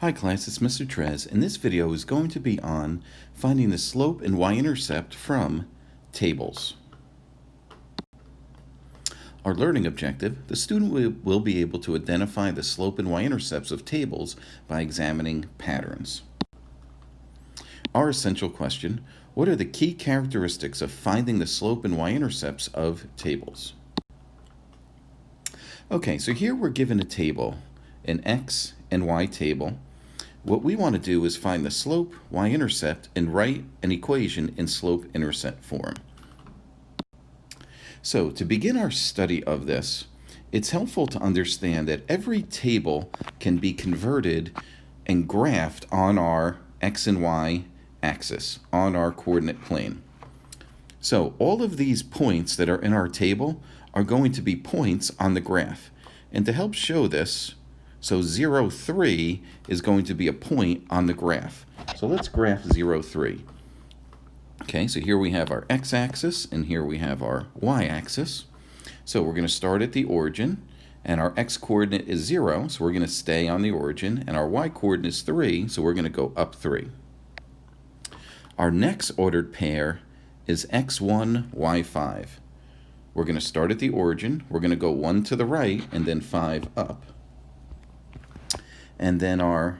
Hi class, it's Mr. Trez, and this video is going to be on finding the slope and y-intercept from tables. Our learning objective, the student will be able to identify the slope and y-intercepts of tables by examining patterns. Our essential question, what are the key characteristics of finding the slope and y-intercepts of tables? Okay, so here we're given a table, an x and y table. What we want to do is find the slope, y-intercept, and write an equation in slope-intercept form. So to begin our study of this, it's helpful to understand that every table can be converted and graphed on our x and y axis, on our coordinate plane. So all of these points that are in our table are going to be points on the graph. And to help show this, so 0, 3 is going to be a point on the graph. So let's graph 0, 3. Okay, so here we have our x-axis, and here we have our y-axis. So we're going to start at the origin, and our x-coordinate is 0, so we're going to stay on the origin, and our y-coordinate is 3, so we're going to go up 3. Our next ordered pair is x1, y5. We're going to start at the origin, we're going to go 1 to the right, and then 5 up. And then our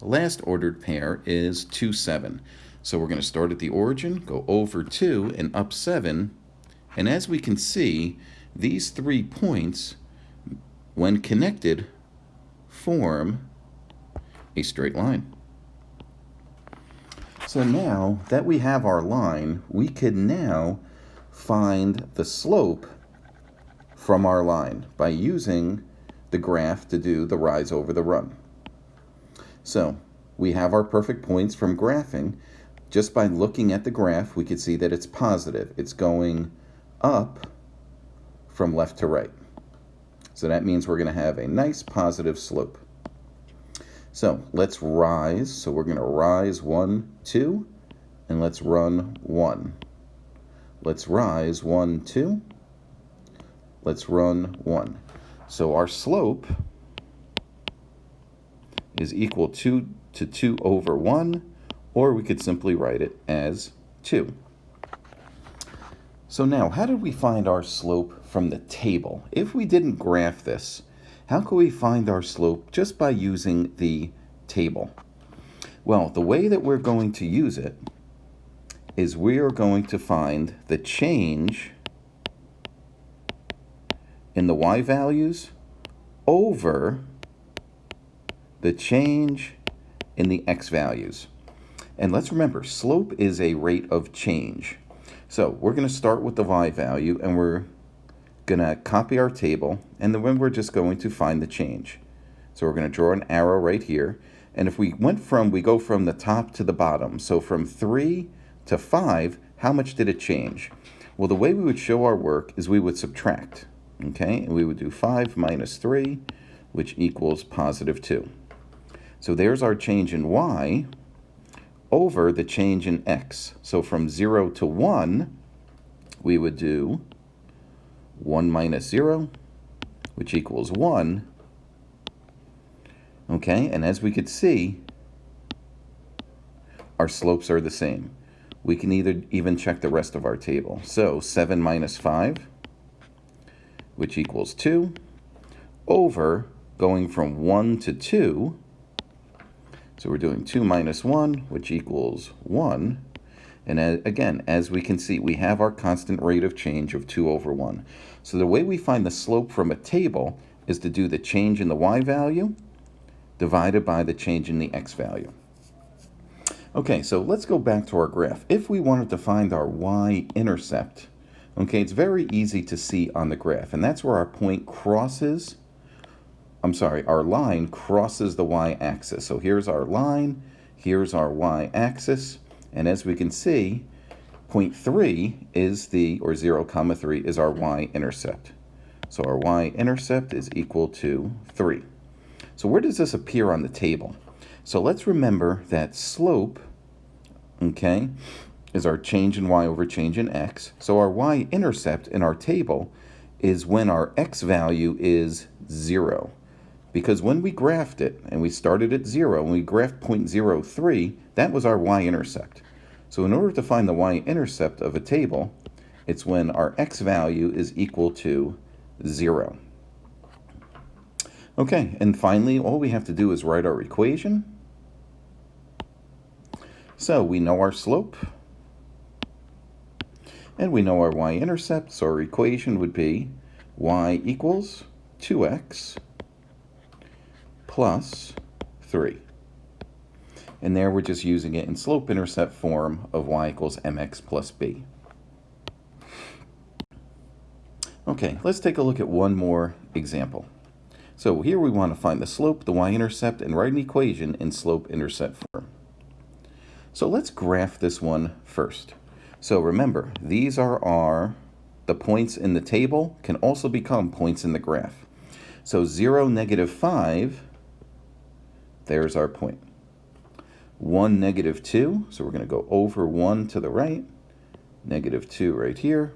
last ordered pair is 2, 7. So we're going to start at the origin, go over 2 and up 7. And as we can see, these 3 points, when connected, form a straight line. So now that we have our line, we can now find the slope from our line by using the graph to do the rise over the run. So we have our perfect points from graphing. Just by looking at the graph, we can see that it's positive. It's going up from left to right. So that means we're going to have a nice positive slope. So let's rise. So we're going to rise 1, 2, and let's run 1. Let's rise 1, 2. Let's run 1. So our slope is equal to 2 over 1, or we could simply write it as 2. So now, how did we find our slope from the table? If we didn't graph this, how could we find our slope just by using the table? Well, the way that we're going to use it is we are going to find the change in the y values over the change in the x values. And let's remember, slope is a rate of change. So we're going to start with the y value, and we're going to copy our table, and then we're just going to find the change. So we're going to draw an arrow right here, and if we go from the top to the bottom, so from 3 to 5, how much did it change? Well, the way we would show our work is we would subtract. Okay, and we would do 5 minus 3, which equals positive 2. So there's our change in y over the change in x. So from 0 to 1, we would do 1 minus 0, which equals 1. Okay, and as we could see, our slopes are the same. We can even check the rest of our table. So 7 minus 5, which equals 2, over going from 1 to 2. So we're doing 2 minus 1, which equals 1. And again, as we can see, we have our constant rate of change of 2 over 1. So the way we find the slope from a table is to do the change in the y value divided by the change in the x value. Okay, so let's go back to our graph. If we wanted to find our y-intercept, okay, it's very easy to see on the graph, and that's where our point crosses, our line crosses the y-axis. So here's our line, here's our y-axis, and as we can see, point 3 is 0, 3 is our y-intercept. So our y-intercept is equal to 3. So where does this appear on the table? So let's remember that slope, okay, is our change in y over change in x. So our y-intercept in our table is when our x value is 0. Because when we graphed it, and we started at 0, and we graphed 0.03, that was our y-intercept. So in order to find the y-intercept of a table, it's when our x value is equal to 0. Okay, and finally, all we have to do is write our equation. So we know our slope, and we know our y-intercept, so our equation would be y equals 2x plus 3. And there we're just using it in slope-intercept form of y equals mx plus b. Okay, let's take a look at one more example. So here we want to find the slope, the y-intercept, and write an equation in slope-intercept form. So let's graph this one first. So remember, these are the points in the table can also become points in the graph. So 0, -5, there's our point. 1, -2, so we're going to go over 1 to the right, -2 right here,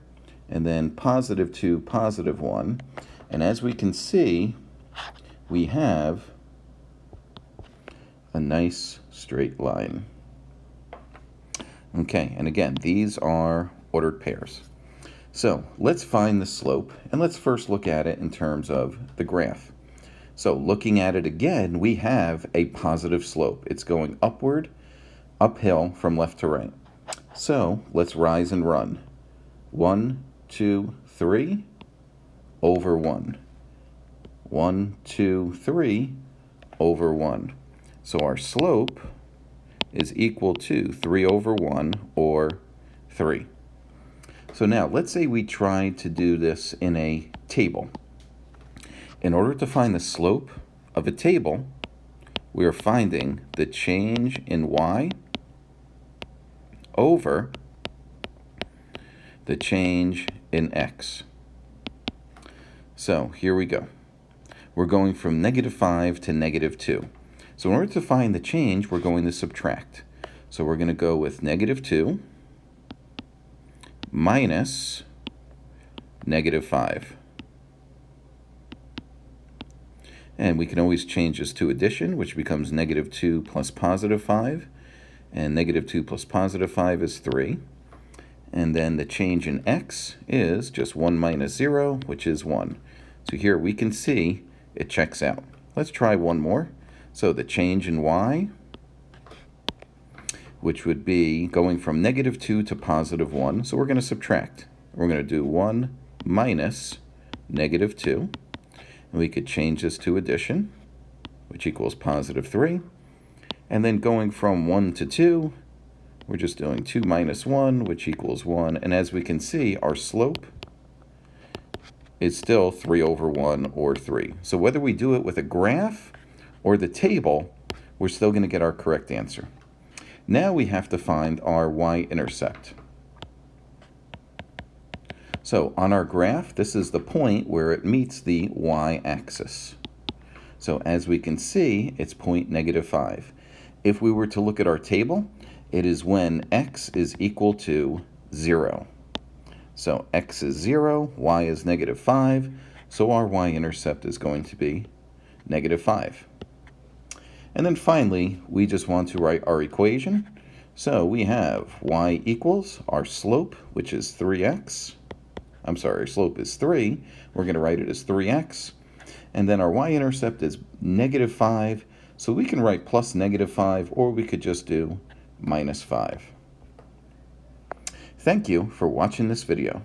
and then +2, +1. And as we can see, we have a nice straight line. Okay, and again, these are ordered pairs. So let's find the slope, and let's first look at it in terms of the graph. So looking at it again, we have a positive slope. It's going uphill from left to right. So let's rise and run. 1, 2, 3, over 1. 1, 2, 3, over 1. So our slope is equal to 3 over 1, or 3. So now, let's say we try to do this in a table. In order to find the slope of a table, we are finding the change in y over the change in x. So here we go. We're going from -5 to -2. So in order to find the change, we're going to subtract. So we're going to go with -2 minus -5. And we can always change this to addition, which becomes -2 plus +5. And -2 plus +5 is 3. And then the change in x is just 1 minus 0, which is 1. So here we can see it checks out. Let's try one more. So the change in y, which would be going from -2 to +1. So we're going to subtract. We're going to do 1 minus -2. And we could change this to addition, which equals +3. And then going from 1 to 2, we're just doing 2 minus 1, which equals 1. And as we can see, our slope is still 3 over 1, or 3. So whether we do it with a graph or the table, we're still going to get our correct answer. Now we have to find our y-intercept. So on our graph, this is the point where it meets the y-axis. So as we can see, it's point -5. If we were to look at our table, it is when x is equal to 0. So x is 0, y is -5, so our y-intercept is going to be -5. And then finally, we just want to write our equation. So we have y equals our slope, which is 3x. I'm sorry, our slope is 3. We're going to write it as 3x. And then our y-intercept is -5. So we can write plus -5, or we could just do -5. Thank you for watching this video.